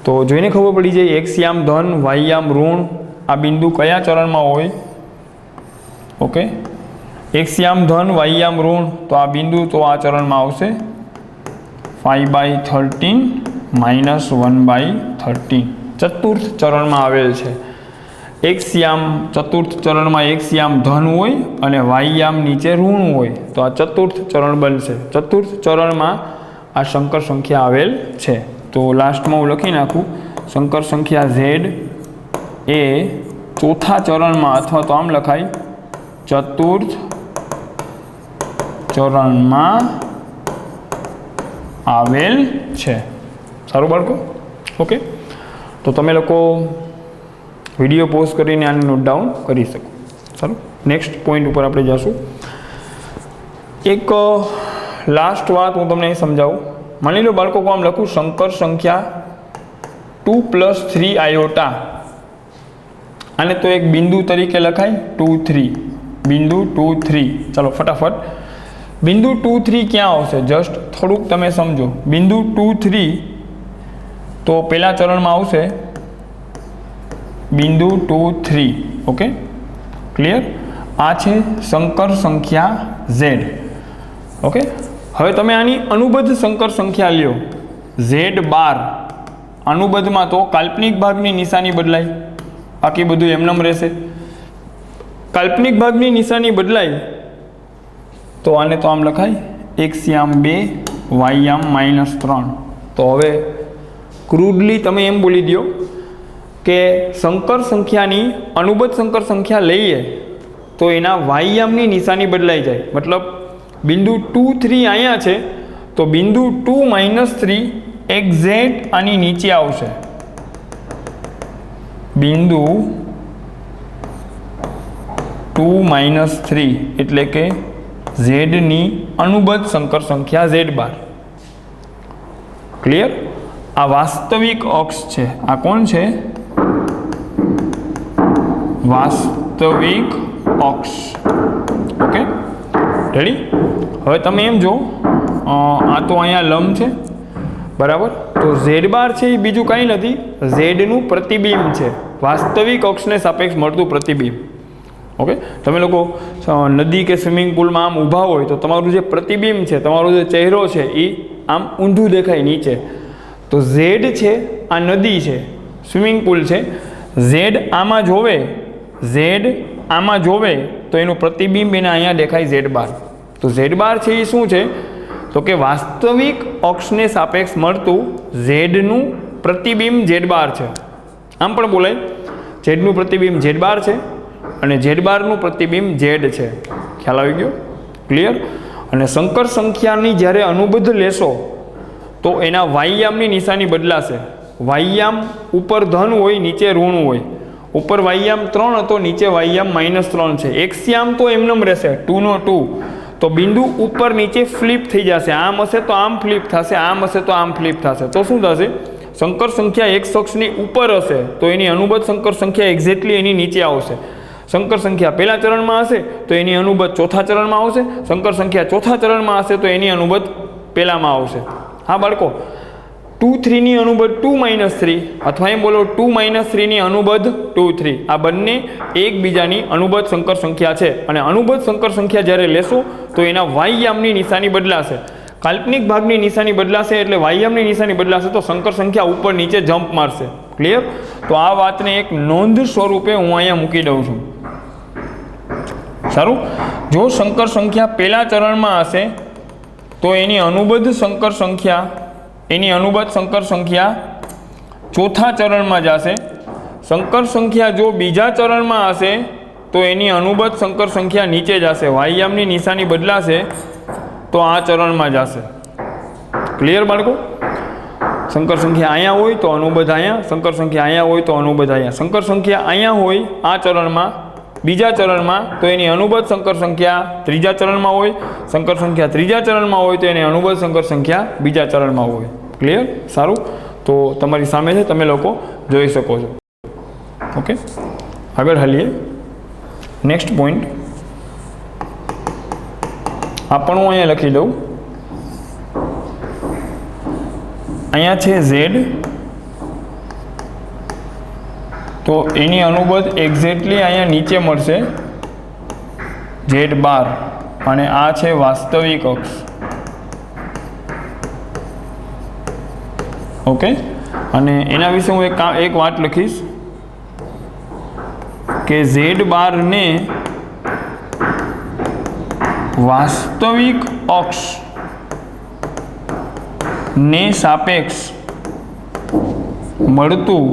તો જોઈને ખબર પડી જાય એક્સ યામ ધન, વાય યામ ઋણ આ બિંદુ કયા ચરણમાં હોય. ઓકે, એક્સ યામ ધન, વાય યામ ઋણ, તો આ બિંદુ તો આ ચરણમાં આવશે 5/13 -1/13. ચતુર્થ ચરણમાં આવેલ છે. એક્સ યામ ચતુર્થ ચરણમાં એક્સ યામ ધન હોય અને વાય યામ નીચે ઋણ હોય, તો આ ચતુર્થ ચરણ બનશે. ચતુર્થ ચરણમાં આ સંકર સંખ્યા આવેલ છે. તો લાસ્ટમાં હું લખી નાખું, સંકર સંખ્યા ઝેડ એ ચોથા ચરણમાં, અથવા તો આમ લખાય ચતુર્થ ચરણમાં આવેલ છે. સારું બાળકો? ઓકે, તો તમે લોકો વિડીયો પોઝ કરીને આને નોટ ડાઉન કરી શકો. સારું, નેક્સ્ટ પોઈન્ટ ઉપર આપણે જઈશું. એક લાસ્ટ વાત હું તમને સમજાવું. માની લો બાળકો, આમ લખું સંકર સંખ્યા 2 પ્લસ 3 આયોટા. આને તો એક બિંદુ તરીકે લખાય 2 3, બિંદુ 2 3. ચાલો ફટાફટ બિંદુ 2 3 ક્યાં આવશે? જસ્ટ થોડુંક તમે સમજો. બિંદુ 2 3 તો પહેલા ચરણમાં આવશે બિંદુ 2 3. Okay, clear? આ છે સંકર સંખ્યા ઝેડ. ઓકે, હવે તમે આની અનુબદ્ધ સંકર સંખ્યા લ્યો Z12. અનુબદ્ધમાં તો કાલ્પનિક ભાગની નિશાની બદલાય, બાકી બધું એમનેમ રહેશે. કાલ્પનિક ભાગની નિશાની બદલાય તો આને તો આમ લખાય એક્સ યામ 2, વાય યામ -3. તો હવે ક્રૂડલી તમે એમ બોલી દો કે સંકર સંખ્યાની અનુબદ્ધ સંકર સંખ્યા લઈએ તો એના વાય યામની નિશાની બદલાઈ જાય. મતલબ બિંદુ 2 3 અહીંયા છે તો બિંદુ 2 - 3 એક્ઝેક્ટ આની નીચે આવશે. બિંદુ 2 - 3 એટલે કે ઝેડની અનુબદ્ધ સંકર સંખ્યા ઝેડ બાર. ક્લિયર? આ વાસ્તવિક અક્ષ છે. આ કોણ છે? વાસ્તવિક અક્ષ. Okay, ready? હવે તમે એમ જો, આ તો અહીંયા લંબ છે, બરાબર? તો ઝેડ બાર છે એ બીજું કાંઈ નથી, ઝેડનું પ્રતિબિંબ છે, વાસ્તવિક અક્ષને સાપેક્ષ મળતું પ્રતિબિંબ. ઓકે, તમે લોકો નદી કે સ્વિમિંગ પુલમાં આમ ઊભા હોય તો તમારું જે પ્રતિબિંબ છે, તમારો જે ચહેરો છે એ આમ ઊંધું દેખાય નીચે. તો ઝેડ છે, આ નદી છે, સ્વિમિંગ પુલ છે, ઝેડ આમાં જોવે, ઝેડ આમાં જોવે તો એનું પ્રતિબિંબ એને અહીંયા દેખાય ઝેડ બાર. તો ઝેડ બાર છે એ શું છે? તો કે વાસ્તવિક અક્ષને સાપેક્ષ મળતું ઝેડનું પ્રતિબિંબ ઝેડ બાર છે. આમ પણ બોલાય, ઝેડનું પ્રતિબિંબ ઝેડ બાર છે અને ઝેડ બારનું પ્રતિબિંબ ઝેડ છે. ખ્યાલ આવી ગયો? ક્લિયર? અને સંકર સંખ્યાની જ્યારે અનુબદ્ધ લેશો તો એના વાયયામની નિશાની બદલાશે. વાયયામ ઉપર ધન હોય, નીચે ઋણ હોય. ઉપર વાયયામ 3 હતો, નીચે વાયયામ -3 છે. એક્સયામ તો એમનેમ રહેશે, 2 નો 2. તો બિંદુ ઉપર નીચે ફ્લિપ થઈ જશે. આમ હશે તો આમ ફ્લિપ થશે, આમ હશે તો આમ ફ્લિપ થશે. તો શું થશે? સંકર સંખ્યા એક અક્ષની ઉપર હશે તો એની અનુબદ્ધ સંકર સંખ્યા એક્ઝેક્ટલી એની નીચે આવશે. સંકર સંખ્યા પહેલા ચરણમાં હશે તો એની અનુબદ્ધ ચોથા ચરણમાં આવશે. સંકર સંખ્યા ચોથા ચરણમાં હશે તો એની અનુબદ્ધ પહેલામાં આવશે. હા બાળકો, 2 3 ની અનુબદ્ધ 2 - 3 અથવા એમ બોલો 2 - 3 ની અનુબદ્ધ 2 3. આ બંને એકબીજાની અનુબદ્ધ સંકર સંખ્યા છે અને અનુબદ્ધ સંકર સંખ્યા જ્યારે લેશો તો એના વાયયામની નિશાની બદલાશે. કાલ્પનિક ભાગની નિશાની બદલાશે એટલે વાયયામની નિશાની બદલાશે તો સંકર સંખ્યા ઉપર નીચે જમ્પ મારશે. ક્લિયર? તો આ વાતને એક નોંધ સ્વરૂપે હું અહીંયા મૂકી દઉં છું. સારું? જો સંકર સંખ્યા પહેલા ચરણમાં હશે તો એની અનુબદ્ધ સંકર સંખ્યા ચોથા ચરણમાં જશે. સંકર સંખ્યા જો બીજા ચરણમાં હશે તો એની અનુબદ્ધ સંકર સંખ્યા નીચે જશે. વાયયામની નિશાની બદલાશે તો આ ચરણમાં જશે. ક્લિયર બાળકો? સંકર સંખ્યા અહીંયા હોય તો અનુબદ્ધ અહીંયા, સંકર સંખ્યા અહીંયા હોય તો અનુબદ્ધ અહીંયા. સંકર સંખ્યા અહીંયા હોય આ ચરણમાં, બીજા ચરણમાં તો એની અનુબદ્ધ સંકર સંખ્યા ત્રીજા ચરણમાં હોય. સંકર સંખ્યા ત્રીજા ચરણમાં હોય તો એની અનુબદ્ધ સંકર સંખ્યા બીજા ચરણમાં હોય. ક્લિયર? સારું, તો તમારી સામે છે, તમે લોકો જોઈ શકો છો. ઓકે, આગળ હાલીએ. નેક્સ્ટ પોઈન્ટ આ પણ હું અહીંયા લખી દઉં. અહીંયા છે ઝેડ, તો એની અનુબદ્ધ એક્ઝેક્ટલી અહીંયા નીચે મળશે ઝેડ બાર અને આ છે વાસ્તવિક અક્ષ. ઓકે, અને એના વિશે હું એક વાત લખીશ કે ઝેડ બારને વાસ્તવિક અક્ષ ને સાપેક્ષ મળતું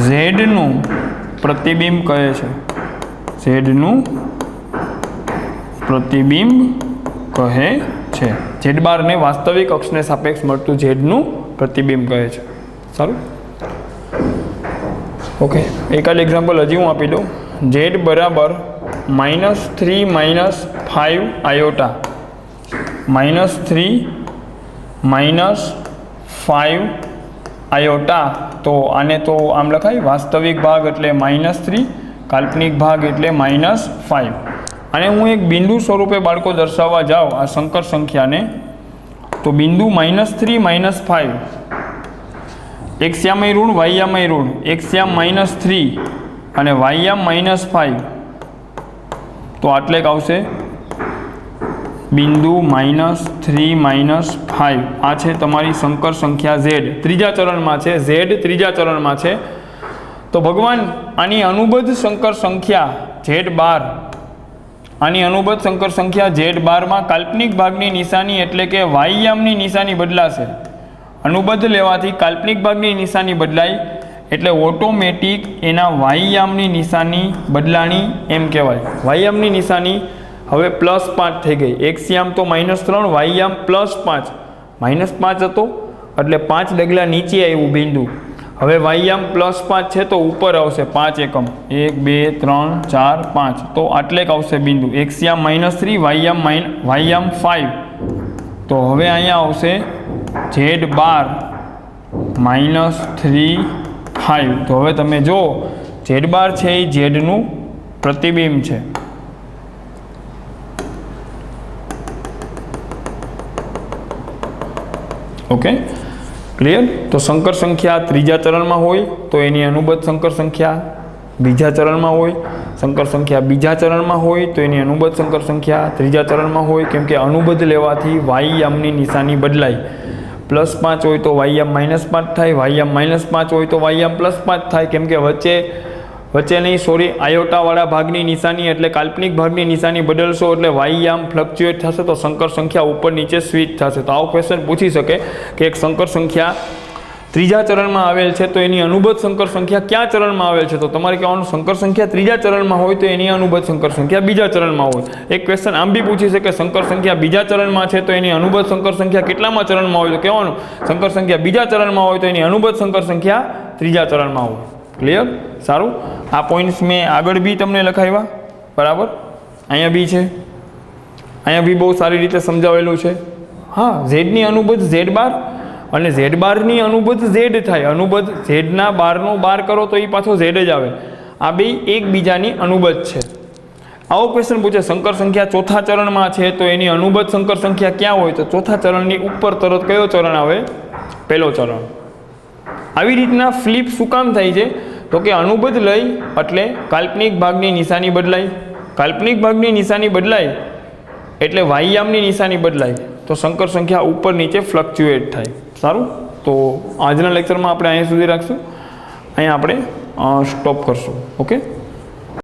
ઝેડનું પ્રતિબિંબ કહે છે. ઝેડનું પ્રતિબિંબ કહે છે. ઝેડ બારને વાસ્તવિક અક્ષને સાપેક્ષ મળતું ઝેડનું પ્રતિબિંબ કહે છે. સારું? ઓકે, એકાદ એક્ઝામ્પલ હજી હું આપી દઉં. ઝેડ બરાબર -3 - 5 આયોટા. -3 - 5 આયોટા. તો આને તો આમ લખાય, વાસ્તવિક ભાગ એટલે -3, કાલ્પનિક ભાગ એટલે -5. અને હું એક બિંદુ સ્વરૂપે બાળકો દર્શાવવા જાઉં આ સંકર સંખ્યાને, તો બિંદુ -3 - 5, એક્સયામય ઋણ વાયયામય ઋણ, એક્સયામ -3 અને વાયયામ -5, તો આટલે આવશે બિંદુ -3 - 5. આ છે તમારી સંકર સંખ્યા ઝેડ. ત્રીજા ચરણમાં છે ઝેડ, ત્રીજા ચરણમાં છે. તો ભગવાન આની અનુબદ્ધ સંકર સંખ્યા ઝેડ બાર, આની અનુબદ્ધ સંકર સંખ્યા ઝેડ બારમાં કાલ્પનિક ભાગની નિશાની એટલે કે વાયયામની નિશાની બદલાશે. અનુબદ્ધ લેવાથી કાલ્પનિક ભાગની નિશાની બદલાય એટલે ઓટોમેટિક એના વાયયામની નિશાની બદલાણી એમ કહેવાય. વાયયામની નિશાની હવે +5 થઈ ગઈ. એક્સ યામ તો -3, વાય યામ +5. -5 હતો એટલે 5 ડગલા નીચે આવ્યું બિંદુ. હવે વાય યામ +5 છે તો ઉપર આવશે 5 એકમ. 1 2 3 4 5 તો આટલેક આવશે બિંદુ. એક્સ યામ -3, વાય યામ 5. તો હવે અહીંયા આવશે Z બાર -3 5. તો હવે તમે જો Z બાર છે એ ઝેડનું પ્રતિબિંબ છે. Okay, clear? તો સંકર સંખ્યા ત્રીજા ચરણમાં હોય તો એની અનુબદ્ધ સંકર સંખ્યા બીજા ચરણમાં હોય. સંકર સંખ્યા બીજા ચરણમાં હોય તો એની અનુબદ્ધ સંકર સંખ્યા ત્રીજા ચરણમાં હોય. કેમ કે અનુબદ્ધ લેવાથી વાય યામની નિશાની બદલાય. +5 હોય તો વાય યામ -5 થાય, વાય યામ -5 હોય તો વાય યામ +5 થાય. કેમ કે આયોટાવાળા ભાગની નિશાની એટલે કાલ્પનિક ભાગની નિશાની બદલશો એટલે વાય યામ ફ્લક્ચ્યુએટ થશે તો સંકર સંખ્યા ઉપર નીચે સ્વિચ થશે. તો આવો ક્વેશ્ચન પૂછી શકે કે એક સંકર સંખ્યા ત્રીજા ચરણમાં આવેલ છે તો એની અનુબદ્ધ સંકર સંખ્યા કયા ચરણમાં આવેલ છે? તો તમારે કહેવાનું સંકર સંખ્યા ત્રીજા ચરણમાં હોય તો એની અનુબદ્ધ સંકર સંખ્યા બીજા ચરણમાં હોય. એક ક્વેશ્ચન આમ બી પૂછી શકે સંકર સંખ્યા બીજા ચરણમાં છે તો એની અનુબદ્ધ સંકર સંખ્યા કેટલામાં ચરણમાં હોય? તો કહેવાનું સંકર સંખ્યા બીજા ચરણમાં હોય તો એની અનુબદ્ધ સંકર સંખ્યા ત્રીજા ચરણમાં હોય. ક્લિયર? સારું. આ પોઈન્ટ્સ મેં આગળ બી તમને લખાવ્યા, બરાબર? અહીંયા બી છે, અહીંયા બી બહુ સારી રીતે સમજાવેલું છે. હા, ઝેડની અનુબદ્ધ Z બાર અને Z બારની અનુબદ્ધ Z થાય. અનુબદ્ધ ઝેડના બારનો બાર કરો તો એ પાછો Z જ આવે. આ બે એકબીજાની અનુબદ્ધ છે. આવો ક્વેશ્ચન પૂછે સંકર સંખ્યા ચોથા ચરણમાં છે તો એની અનુબદ્ધ સંકર સંખ્યા ક્યાં હોય? તો ચોથા ચરણની ઉપર તરત કયો ચરણ આવે? પહેલો ચરણ. આવી રીતના ફ્લિપ શું કામ થાય છે? તો કે અનુબદ્ધ લઈ એટલે કાલ્પનિક ભાગની નિશાની બદલાય. કાલ્પનિક ભાગની નિશાની બદલાય એટલે વાય યામની નિશાની બદલાય તો સંકર સંખ્યા ઉપર નીચે ફ્લક્ચ્યુએટ થાય. સારું. તો આજના લેક્ચરમાં આપણે અહીંયા સુધી રાખશું. અહીંયા આપણે સ્ટોપ કરશું. ઓકે.